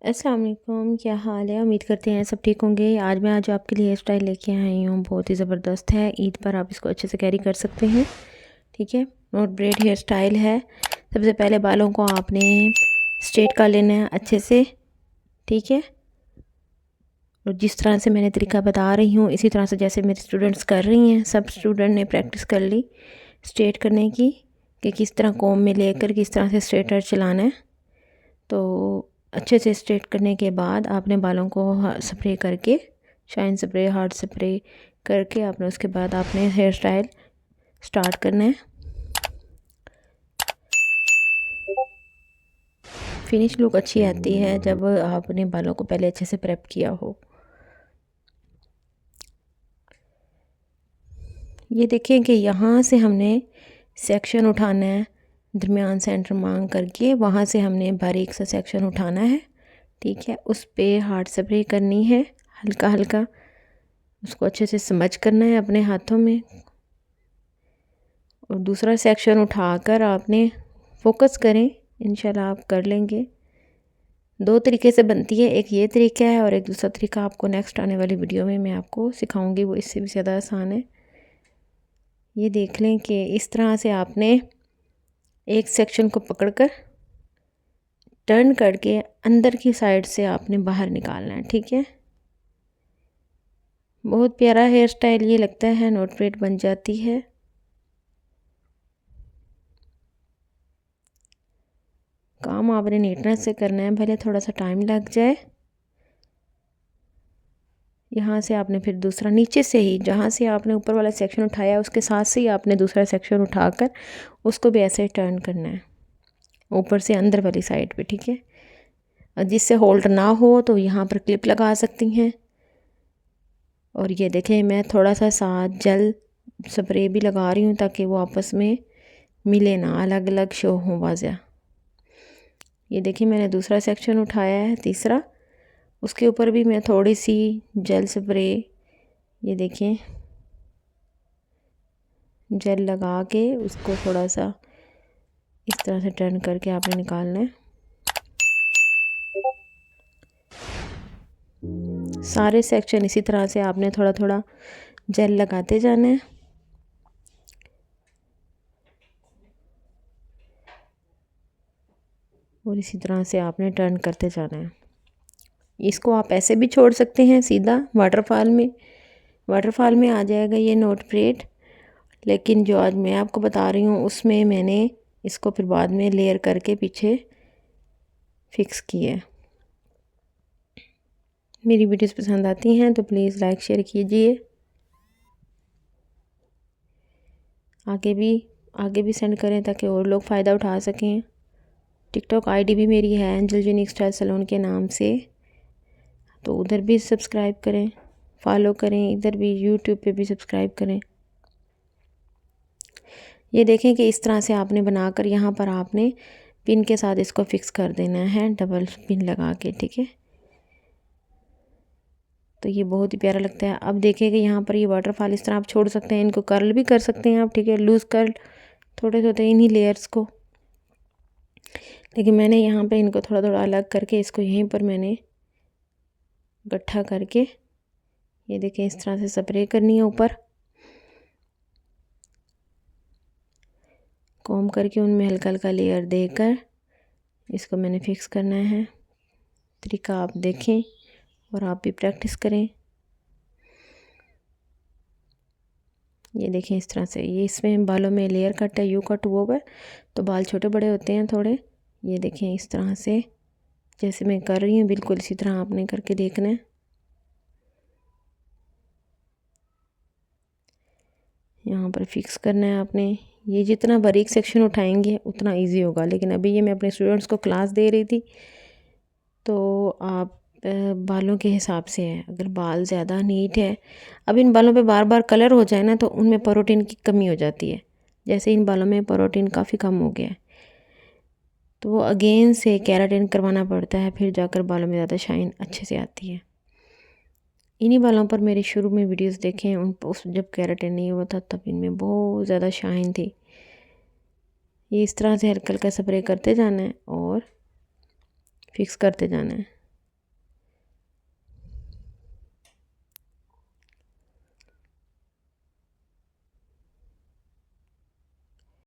अस्सलाम वालेकुम, क्या हाल है। उम्मीद करते हैं सब ठीक होंगे। आज मैं आपके लिए हेयर स्टाइल लेके आई हूँ, बहुत ही ज़बरदस्त है। ईद पर आप इसको अच्छे से कैरी कर सकते हैं। ठीक है, नॉट ब्रेड हेयर स्टाइल है। सबसे पहले बालों को आपने स्ट्रेट कर लेना है अच्छे से। ठीक है, और जिस तरह से मैंने तरीका बता रही हूँ इसी तरह से जैसे मेरे स्टूडेंट्स कर रही हैं, सब स्टूडेंट ने प्रैक्टिस कर ली स्ट्रेट करने की, कि किस तरह कोम में लेकर किस तरह से स्ट्रेटर चलाना है। तो अच्छे से स्ट्रेट करने के बाद आपने बालों को स्प्रे करके, शाइन स्प्रे, हार्ड स्प्रे करके आपने उसके बाद आपने हेयर स्टाइल स्टार्ट करना है। फिनिश लुक अच्छी आती है जब आपने बालों को पहले अच्छे से प्रेप किया हो। ये देखें कि यहाँ से हमने सेक्शन उठाना है, दरमियान सेंटर मांग करके वहाँ से हमने बारीक सा सेक्शन उठाना है। ठीक है, उस पे हार्ड स्प्रे करनी है, हल्का हल्का उसको अच्छे से समझ करना है अपने हाथों में। और दूसरा सेक्शन उठाकर आपने फोकस करें, इंशाल्लाह आप कर लेंगे। दो तरीके से बनती है, एक ये तरीका है और एक दूसरा तरीका आपको नेक्स्ट आने वाली वीडियो में मैं आपको सिखाऊंगी, वो इससे भी ज़्यादा आसान है। ये देख लें कि इस तरह से आपने एक सेक्शन को पकड़कर टर्न करके अंदर की साइड से आपने बाहर निकालना है। ठीक है, बहुत प्यारा हेयर स्टाइल ये लगता है, नॉट ब्रेड बन जाती है। काम आपने नीटनेस से करना है, भले थोड़ा सा टाइम लग जाए। यहाँ से आपने फिर दूसरा नीचे से ही, जहाँ से आपने ऊपर वाला सेक्शन उठाया उसके साथ से ही आपने दूसरा सेक्शन उठाकर उसको भी ऐसे टर्न करना है ऊपर से अंदर वाली साइड पे। ठीक है, और जिससे होल्ड ना हो तो यहाँ पर क्लिप लगा सकती हैं। और ये देखें, मैं थोड़ा सा साथ जेल स्प्रे भी लगा रही हूँ ताकि वो आपस में मिले ना, अलग अलग शो हो वाज़ा। ये देखिए, मैंने दूसरा सेक्शन उठाया है, तीसरा, उसके ऊपर भी मैं थोड़ी सी जेल स्प्रे, ये देखें, जेल लगा के उसको थोड़ा सा इस तरह से टर्न करके आपने निकालना है। सारे सेक्शन इसी तरह से आपने थोड़ा थोड़ा जेल लगाते जाना है। और इसी तरह से आपने टर्न करते जाना है। इसको आप ऐसे भी छोड़ सकते हैं सीधा वाटरफॉल में, वाटरफॉल में आ जाएगा ये नॉट ब्रेड। लेकिन जो आज मैं आपको बता रही हूँ उसमें मैंने इसको फिर बाद में लेयर करके पीछे फिक्स किया है। मेरी वीडियोस पसंद आती हैं तो प्लीज़ लाइक शेयर कीजिए। आगे भी सेंड करें ताकि और लोग फ़ायदा उठा सकें। टिकटॉक आईडी भी मेरी है एंजल यूनिक स्टाइल सैलून के नाम से, तो उधर भी सब्सक्राइब करें, फॉलो करें। इधर भी यूट्यूब पे भी सब्सक्राइब करें। ये देखें कि इस तरह से आपने बनाकर यहाँ पर आपने पिन के साथ इसको फिक्स कर देना है, डबल पिन लगा के। ठीक है, तो ये बहुत ही प्यारा लगता है। अब देखें कि यहाँ पर ये वाटरफॉल इस तरह आप छोड़ सकते हैं, इनको कर्ल भी कर सकते हैं आप। ठीक है, लूज़ कर्ल थोड़े थोड़े इन्हीं लेयर्स को, लेकिन मैंने यहाँ पे इनको थोड़ा थोड़ा अलग करके इसको यहीं पर मैंने गट्ठा करके, ये देखें, इस तरह से स्प्रे करनी है ऊपर, कॉम करके उनमें हल्का हल्का लेयर देकर इसको मैंने फिक्स करना है। तरीका आप देखें और आप भी प्रैक्टिस करें। ये देखें, इस तरह से, ये इसमें बालों में लेयर कट है, यू कट हुआ हुआ है तो बाल छोटे बड़े होते हैं थोड़े। ये देखें, इस तरह से जैसे मैं कर रही हूँ बिल्कुल इसी तरह आपने करके देखना है। यहाँ पर फिक्स करना है आपने। ये जितना बारीक सेक्शन उठाएंगे उतना इजी होगा, लेकिन अभी ये मैं अपने स्टूडेंट्स को क्लास दे रही थी तो आप बालों के हिसाब से है। अगर बाल ज़्यादा नीट है, अब इन बालों पे बार बार कलर हो जाए ना तो उनमें प्रोटीन की कमी हो जाती है। जैसे इन बालों में प्रोटीन काफ़ी कम हो गया है तो वो अगेन से केराटिन करवाना पड़ता है, फिर जाकर बालों में ज़्यादा शाइन अच्छे से आती है। इन्हीं बालों पर मेरे शुरू में वीडियोस देखें, उन उस जब केराटिन नहीं हुआ था तब इनमें बहुत ज़्यादा शाइन थी। ये इस तरह से हल्का हल्का स्प्रे करते जाना है और फिक्स करते जाना है।